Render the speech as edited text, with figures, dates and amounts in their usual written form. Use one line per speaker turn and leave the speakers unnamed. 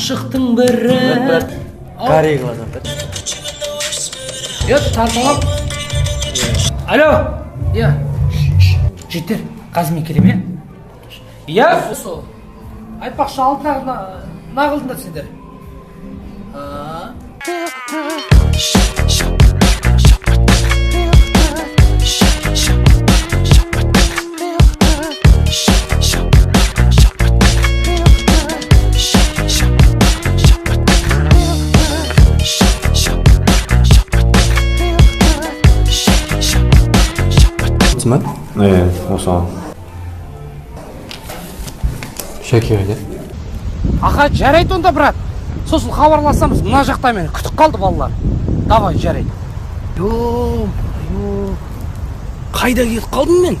ашықтың бірі.
Карий қылады.
Тарталап. Алло. Жетер. Қазір мен келем, Осы. Айтпақшы алдына нағылдыңдар сендер.
Осы.
Шакирде.
Аға, жарайды онда, брат. Сосын хабарласамыз, мына жақта мені күтіп қалды балалар. Давай, жарайды. Қайда кетіп қалдым мен?